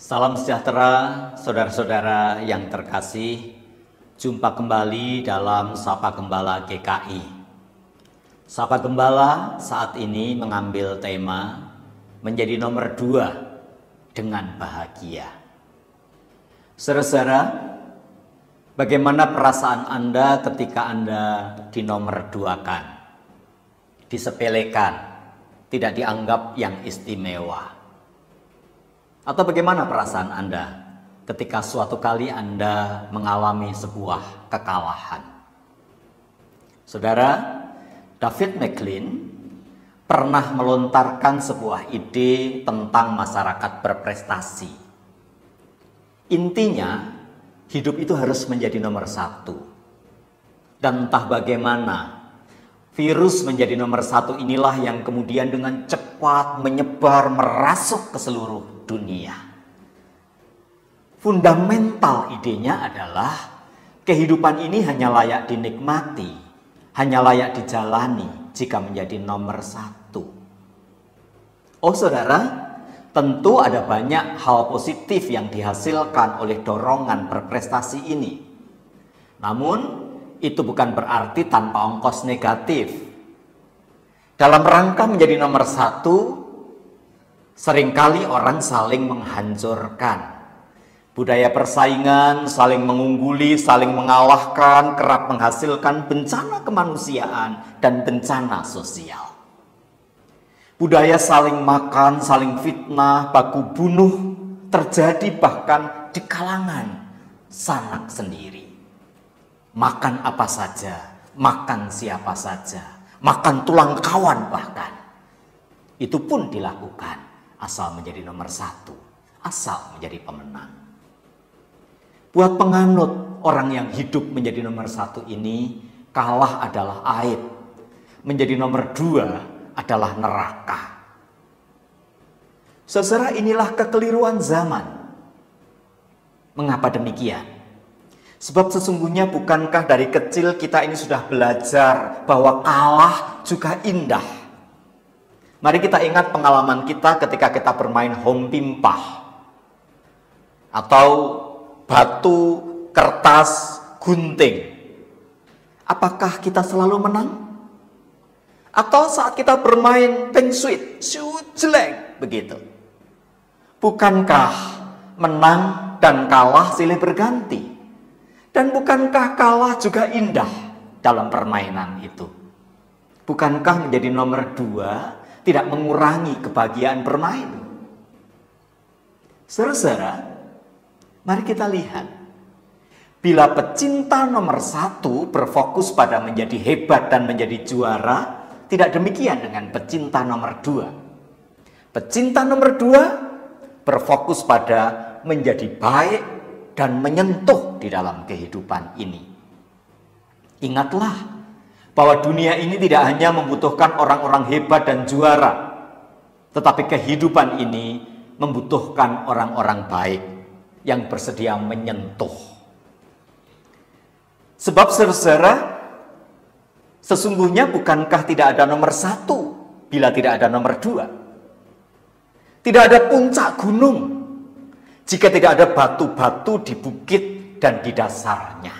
Salam sejahtera, saudara-saudara yang terkasih. Jumpa kembali dalam Sapa Gembala GKI. Sapa Gembala saat ini mengambil tema menjadi nomor 2 dengan bahagia. Saudara-saudara, bagaimana perasaan Anda ketika Anda di nomor 2-kan? Disepelekan, tidak dianggap yang istimewa. Atau bagaimana perasaan Anda ketika suatu kali Anda mengalami sebuah kekalahan? Saudara, David McLean pernah melontarkan sebuah ide tentang masyarakat berprestasi. Intinya, hidup itu harus menjadi nomor 1. Dan entah bagaimana, virus menjadi nomor 1 inilah yang kemudian dengan cepat menyebar, merasuk ke seluruh dunia. Fundamental idenya adalah kehidupan ini hanya layak dinikmati, hanya layak dijalani jika menjadi nomor 1. Oh saudara, tentu ada banyak hal positif yang dihasilkan oleh dorongan berprestasi ini. Namun, itu bukan berarti tanpa ongkos negatif. Dalam rangka menjadi nomor 1, seringkali orang saling menghancurkan. Budaya persaingan, saling mengungguli, saling mengalahkan, kerap menghasilkan bencana kemanusiaan dan bencana sosial. Budaya saling makan, saling fitnah, baku bunuh terjadi bahkan di kalangan sanak sendiri. Makan apa saja, makan siapa saja, makan tulang kawan bahkan. Itu pun dilakukan asal menjadi nomor 1, asal menjadi pemenang. Buat penganut orang yang hidup menjadi nomor 1 ini, kalah adalah aib. Menjadi nomor 2 adalah neraka. Saudara, inilah kekeliruan zaman. Mengapa demikian? Sebab sesungguhnya bukankah dari kecil kita ini sudah belajar bahwa kalah juga indah? Mari kita ingat pengalaman kita ketika kita bermain home pimpah atau batu, kertas, gunting. Apakah kita selalu menang? Atau saat kita bermain peng sweet, jelek begitu? Bukankah menang dan kalah silih berganti? Dan bukankah kalah juga indah dalam permainan itu? Bukankah menjadi nomor 2 tidak mengurangi kebahagiaan bermain? Saudara-saudara, mari kita lihat. Bila pecinta nomor 1 berfokus pada menjadi hebat dan menjadi juara, tidak demikian dengan pecinta nomor 2. Pecinta nomor 2 berfokus pada menjadi baik dan menyentuh di dalam kehidupan ini. Ingatlah bahwa dunia ini tidak hanya membutuhkan orang-orang hebat dan juara, tetapi kehidupan ini membutuhkan orang-orang baik yang bersedia menyentuh. Sebab saudara, sesungguhnya bukankah tidak ada nomor 1 bila tidak ada nomor 2? Tidak ada puncak gunung jika tidak ada batu-batu di bukit dan di dasarnya.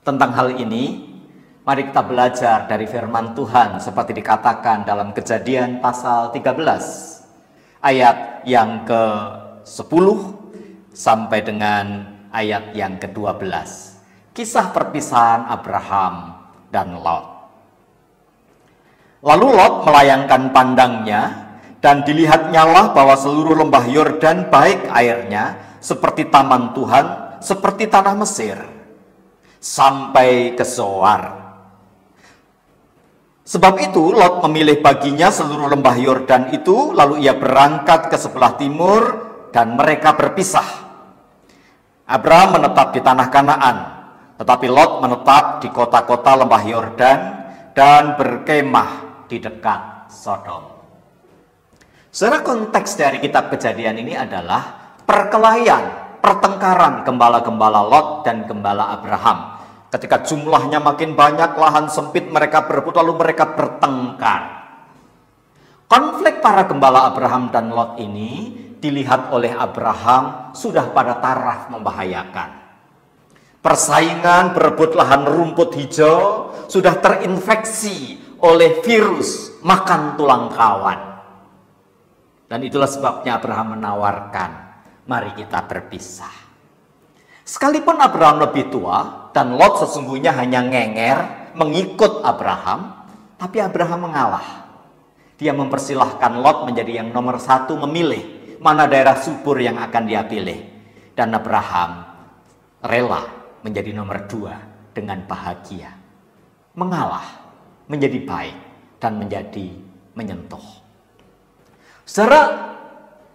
Tentang hal ini, mari kita belajar dari firman Tuhan seperti dikatakan dalam Kejadian pasal 13 ayat yang ke-10 sampai dengan ayat yang ke-12. Kisah perpisahan Abraham dan Lot. Lalu Lot melayangkan pandangnya dan dilihatnyalah bahwa seluruh lembah Yordan baik airnya seperti taman Tuhan, seperti tanah Mesir, sampai ke Zoar. Sebab itu Lot memilih baginya seluruh lembah Yordan itu, lalu ia berangkat ke sebelah timur dan mereka berpisah. Abraham menetap di tanah Kanaan, tetapi Lot menetap di kota-kota lembah Yordan dan berkemah di dekat Sodom. Secara konteks dari kitab Kejadian ini adalah perkelahian, pertengkaran gembala-gembala Lot dan gembala Abraham. Ketika jumlahnya makin banyak, lahan sempit, mereka berebut, lalu mereka bertengkar. Konflik para gembala Abraham dan Lot ini dilihat oleh Abraham sudah pada taraf membahayakan. Persaingan berebut lahan rumput hijau sudah terinfeksi oleh virus makan tulang kawan. Dan itulah sebabnya Abraham menawarkan, mari kita berpisah. Sekalipun Abraham lebih tua dan Lot sesungguhnya hanya ngenger mengikut Abraham, tapi Abraham mengalah. Dia mempersilahkan Lot menjadi yang nomor satu memilih mana daerah subur yang akan dia pilih. Dan Abraham rela menjadi nomor dua dengan bahagia. Mengalah, menjadi baik, dan menjadi menyentuh. Saudara,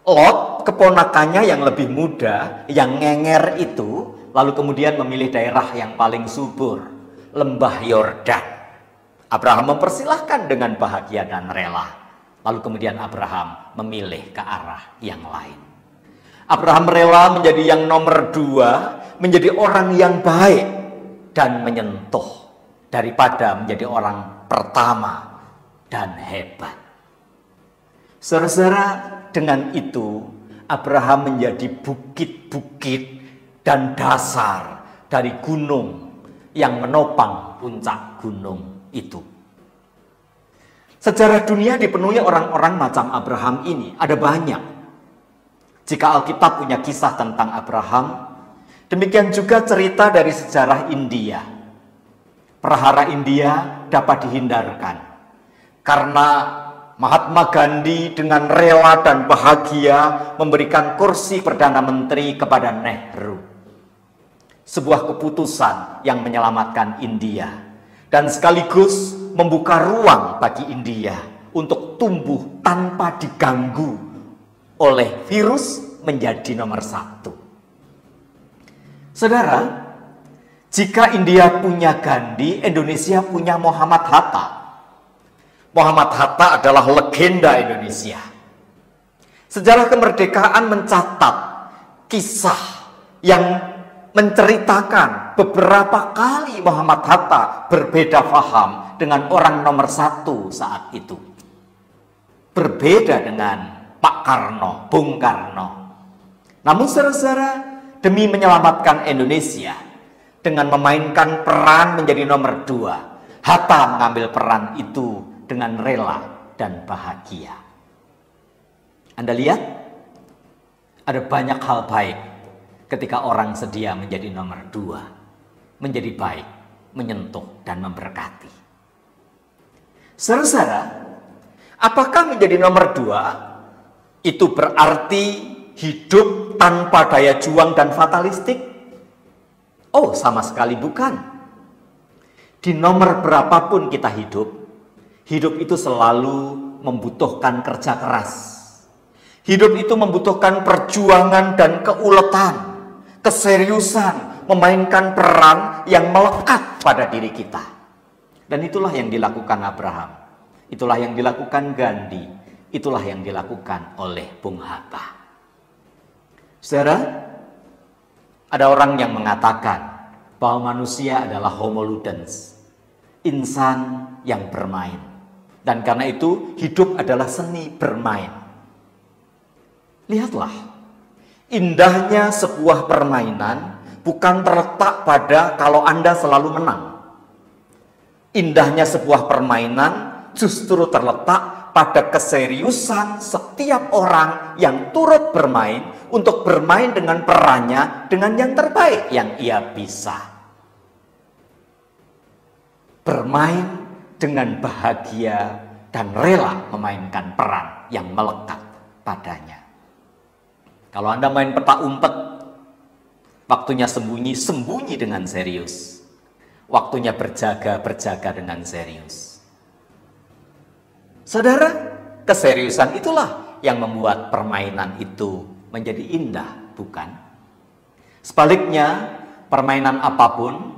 Lot, keponakannya yang lebih muda, yang ngenger itu, lalu kemudian memilih daerah yang paling subur, lembah Yordan. Abraham mempersilahkan dengan bahagia dan rela. Lalu kemudian Abraham memilih ke arah yang lain. Abraham rela menjadi yang nomor dua, menjadi orang yang baik dan menyentuh, daripada menjadi orang pertama dan hebat. Saudara-saudara, dengan itu Abraham menjadi bukit-bukit dan dasar dari gunung yang menopang puncak gunung itu. Sejarah dunia dipenuhi orang-orang macam Abraham ini. Ada banyak. Jika Alkitab punya kisah tentang Abraham, demikian juga cerita dari sejarah India. Prahara India dapat dihindarkan karena Mahatma Gandhi dengan rela dan bahagia memberikan kursi Perdana Menteri kepada Nehru. Sebuah keputusan yang menyelamatkan India dan sekaligus membuka ruang bagi India untuk tumbuh tanpa diganggu oleh virus menjadi nomor satu. Saudara, jika India punya Gandhi, Indonesia punya Muhammad Hatta. Muhammad Hatta adalah legenda Indonesia. Sejarah kemerdekaan mencatat kisah yang menceritakan beberapa kali Muhammad Hatta berbeda faham dengan orang nomor satu saat itu. Berbeda dengan Pak Karno, Bung Karno. Namun saudara-saudara, demi menyelamatkan Indonesia dengan memainkan peran menjadi nomor dua, Hatta mengambil peran itu dengan rela dan bahagia. Anda lihat, ada banyak hal baik ketika orang sedia menjadi nomor dua, menjadi baik, menyentuh dan memberkati. Saudara-saudara, apakah menjadi nomor dua itu berarti hidup tanpa daya juang dan fatalistik? Oh, sama sekali bukan. Di nomor berapapun kita hidup, hidup itu selalu membutuhkan kerja keras. Hidup itu membutuhkan perjuangan dan keuletan, keseriusan, memainkan peran yang melekat pada diri kita. Dan itulah yang dilakukan Abraham. Itulah yang dilakukan Gandhi. Itulah yang dilakukan oleh Bung Hatta. Saudara, ada orang yang mengatakan bahwa manusia adalah homo ludens, insan yang bermain. Dan karena itu hidup adalah seni bermain. Lihatlah, indahnya sebuah permainan bukan terletak pada kalau Anda selalu menang. Indahnya sebuah permainan justru terletak pada keseriusan setiap orang yang turut bermain untuk bermain dengan perannya dengan yang terbaik yang ia bisa. Bermain dengan bahagia dan rela memainkan peran yang melekat padanya. Kalau Anda main petak umpet, waktunya sembunyi dengan serius. Waktunya berjaga dengan serius. Saudara, keseriusan itulah yang membuat permainan itu menjadi indah, bukan? Sebaliknya, permainan apapun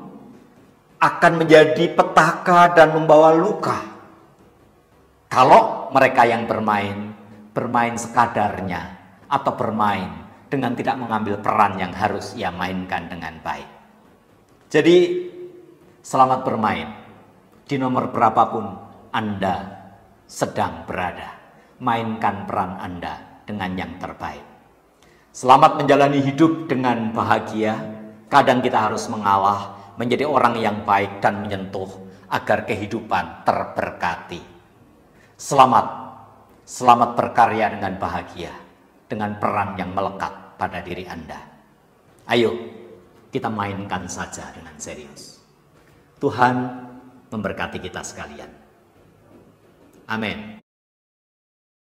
akan menjadi petaka dan membawa luka kalau mereka yang bermain sekadarnya atau bermain dengan tidak mengambil peran yang harus ia mainkan dengan baik. Jadi, selamat bermain di nomor berapapun Anda sedang berada. Mainkan peran Anda dengan yang terbaik. Selamat menjalani hidup dengan bahagia. Kadang kita harus mengalah, menjadi orang yang baik dan menyentuh agar kehidupan terberkati. Selamat berkarya dengan bahagia, dengan peran yang melekat pada diri Anda. Ayo, kita mainkan saja dengan serius. Tuhan memberkati kita sekalian. Amin.